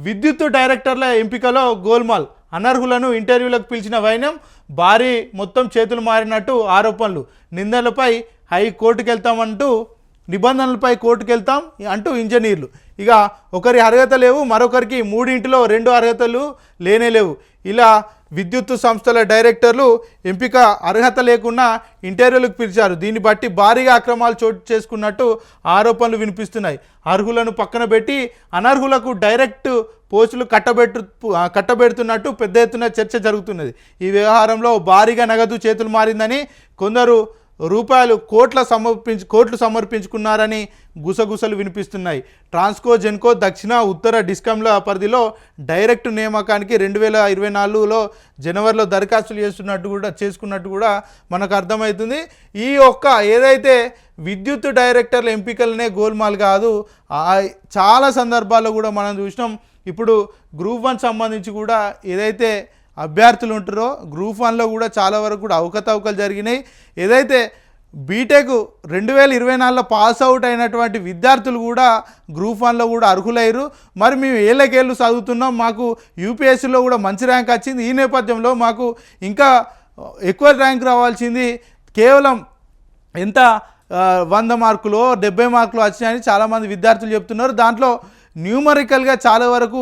విద్యుత్ డైరెక్టర్ల ఎంపికలో గోల్మాల్, అనర్హులను ఇంటర్వ్యూలకు పిలిచిన వైనం, భారీ మొత్తం చేతులు మారినట్టు ఆరోపణలు, నిందలపై హైకోర్టుకు వెళ్తామంటూ నిబంధనలపై కోర్టుకెళ్తాం అంటూ ఇంజనీర్లు. ఇక ఒకరి అర్హత లేవు, మరొకరికి మూడింటిలో 2 అర్హతలు లేవు. ఇలా విద్యుత్ సంస్థల డైరెక్టర్లు ఎంపిక అర్హత లేకుండా ఇంటర్వ్యూలకు పిలిచారు. దీన్ని బట్టి భారీగా అక్రమాలు చోటు చేసుకున్నట్టు ఆరోపణలు వినిపిస్తున్నాయి. అర్హులను పక్కన పెట్టి అనర్హులకు డైరెక్ట్ పోస్టులు కట్టబెడుతున్నట్టు పెద్ద ఎత్తున చర్చ జరుగుతున్నది. ఈ వ్యవహారంలో భారీగా నగదు చేతులు మారిందని, కొందరు కోట్లు సమర్పించుకున్నారని గుసగుసలు వినిపిస్తున్నాయి. ట్రాన్స్కో, జెన్కో, దక్షిణ, ఉత్తర డిస్కంల పరిధిలో డైరెక్ట్ నియామకానికి 2024లో జనవరిలో దరఖాస్తులు చేసుకున్నట్టు కూడా మనకు అర్థమవుతుంది. ఈ ఏదైతే విద్యుత్ డైరెక్టర్ల ఎంపికలనే గోల్మాల్ కాదు, చాలా సందర్భాల్లో కూడా మనం చూసినాం. ఇప్పుడు గ్రూప్ 1 సంబంధించి కూడా ఏదైతే అభ్యర్థులు ఉంటారో గ్రూప్ 1లో కూడా చాలా వరకు కూడా అవకతవకలు జరిగినాయి. ఏదైతే బీటెక్ 2024లో పాస్ అవుట్ అయినటువంటి విద్యార్థులు కూడా గ్రూప్ 1లో కూడా అర్హులయ్యారు. మరి మేము ఏళ్ళకేళ్ళు చదువుతున్నాం, మాకు యూపీఎస్సీలో కూడా మంచి ర్యాంక్ వచ్చింది, ఈ నేపథ్యంలో మాకు ఇంకా ఎక్కువ ర్యాంక్ రావాల్సింది, కేవలం ఎంత 100 మార్కులు 70 మార్కులు వచ్చినాయని చాలామంది విద్యార్థులు చెప్తున్నారు. దాంట్లో న్యూమరికల్గా చాలా వరకు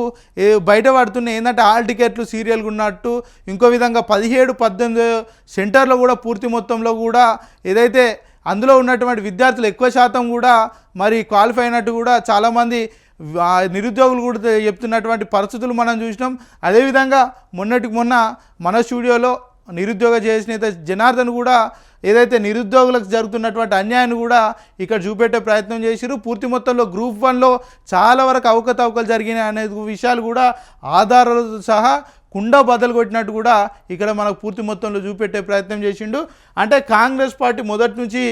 బయటపడుతున్నాయి. ఏంటంటే హాల్ టికెట్లు సీరియల్గా ఉన్నట్టు, ఇంకో విధంగా 17-18 సెంటర్లో కూడా పూర్తి మొత్తంలో కూడా ఏదైతే అందులో ఉన్నటువంటి విద్యార్థులు ఎక్కువ శాతం కూడా మరి క్వాలిఫై అయినట్టు కూడా చాలామంది నిరుద్యోగులు కూడా చెప్తున్నటువంటి పరిస్థితులు మనం చూసినాం. అదేవిధంగా మొన్న మన స్టూడియోలో నిరుద్యోగ చేసిన జనార్దన్ కూడా ఏదైతే నిరుద్యోగులకు జరుగుతున్నటువంటి అన్యాయాన్ని కూడా ఇక్కడ చూపెట్టే ప్రయత్నం చేశారు. పూర్తి మొత్తంలో గ్రూప్ 1లో చాలా వరకు అవకతవకలు జరిగినాయి అనే విషయాలు కూడా ఆధారాలతో సహా కుండ బద్దలు కొట్టినట్టు కూడా ఇక్కడ మనకు పూర్తి మొత్తంలో చూపెట్టే ప్రయత్నం చేసిండు. అంటే కాంగ్రెస్ పార్టీ మొదటి నుంచి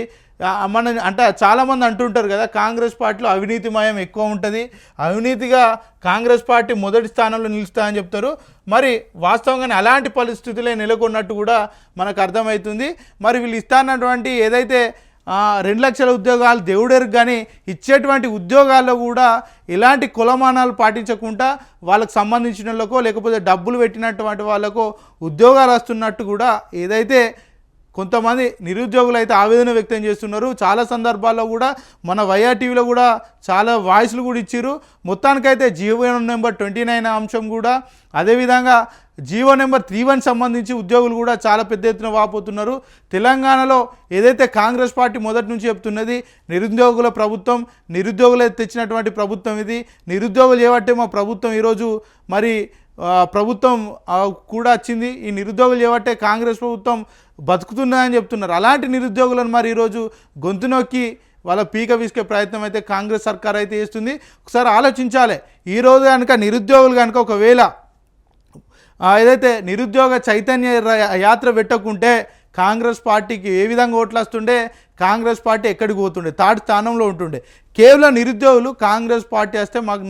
అంటే చాలామంది అంటుంటారు కదా, కాంగ్రెస్ పార్టీలో అవినీతిమయం ఎక్కువ ఉంటుంది, అవినీతిగా కాంగ్రెస్ పార్టీ మొదటి స్థానంలో నిలుస్తాయని చెప్తారు. మరి వాస్తవంగానే అలాంటి పరిస్థితులే నెలకొన్నట్టు కూడా మనకు అర్థమవుతుంది. మరి వీళ్ళు ఇస్తానటువంటి ఏదైతే 2 లక్షల ఉద్యోగాలు దేవుడెరుగు, కానీ ఇచ్చేటువంటి ఉద్యోగాల్లో కూడా ఎలాంటి కులమానాలు పాటించకుండా వాళ్ళకు సంబంధించిన వాళ్ళకో లేకపోతే డబ్బులు పెట్టినటువంటి వాళ్ళకో ఉద్యోగాలు వస్తున్నట్టు కూడా ఏదైతే కొంతమంది నిరుద్యోగులు అయితే ఆవేదన వ్యక్తం చేస్తున్నారు. చాలా సందర్భాల్లో కూడా మన వైఆర్ టీవీలో కూడా చాలా వాయిస్లు కూడా ఇచ్చారు. మొత్తానికైతే జీవో నెంబర్ 29 అంశం కూడా, అదేవిధంగా జీవో నెంబర్ 31 సంబంధించి ఉద్యోగులు కూడా చాలా పెద్ద ఎత్తున వాపోతున్నారు. తెలంగాణలో ఏదైతే కాంగ్రెస్ పార్టీ మొదటి నుంచి చెప్తున్నది నిరుద్యోగుల ప్రభుత్వం, నిరుద్యోగులు తెచ్చినటువంటి ప్రభుత్వం ఇది, నిరుద్యోగులు చేయబట్టే మా ప్రభుత్వం ఈరోజు మరి ప్రభుత్వం కూడా వచ్చింది, ఈ నిరుద్యోగులు చేయబట్టే కాంగ్రెస్ ప్రభుత్వం బతుకుతున్నదని చెప్తున్నారు. అలాంటి నిరుద్యోగులను మరి ఈరోజు గొంతు నొక్కి వాళ్ళ పీక విసికే ప్రయత్నం అయితే కాంగ్రెస్ సర్కార్ అయితే చేస్తుంది. ఒకసారి ఆలోచించాలి. ఈరోజు కనుక నిరుద్యోగులు కనుక ఒకవేళ ఏదైతే నిరుద్యోగ చైతన్య యాత్ర పెట్టకుంటే కాంగ్రెస్ పార్టీకి ఏ విధంగా ఓట్లు వస్తుండే, కాంగ్రెస్ పార్టీ ఎక్కడికి పోతుండే, థర్డ్ స్థానంలో ఉంటుండే. కేవలం నిరుద్యోగులు కాంగ్రెస్ పార్టీ వస్తే మాకు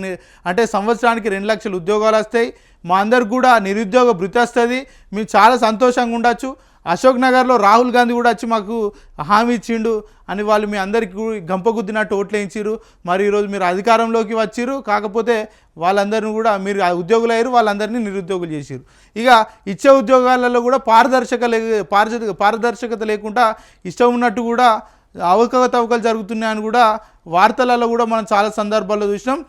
అంటే సంవత్సరానికి 2 లక్షల ఉద్యోగాలు వస్తాయి, మా అందరికి కూడా నిరుద్యోగ భృతి వస్తుంది, మేము చాలా సంతోషంగా ఉండొచ్చు, అశోక్ నగర్లో రాహుల్ గాంధీ కూడా వచ్చి మాకు హామీ ఇచ్చిండు అని వాళ్ళు మీ అందరికీ గంపగుద్దినట్టు ఓట్లు వేయించారు. మరి ఈరోజు మీరు అధికారంలోకి వచ్చిరు, కాకపోతే వాళ్ళందరినీ కూడా మీరు ఉద్యోగులు అయ్యారు, వాళ్ళందరినీ నిరుద్యోగులు చేసారు. ఇక ఇచ్చే ఉద్యోగాలలో కూడా పారదర్శకత లేకుండా ఇష్టం ఉన్నట్టు కూడా అవకతవకలు జరుగుతున్నాయని కూడా వార్తలలో కూడా మనం చాలా సందర్భాల్లో చూసినాం.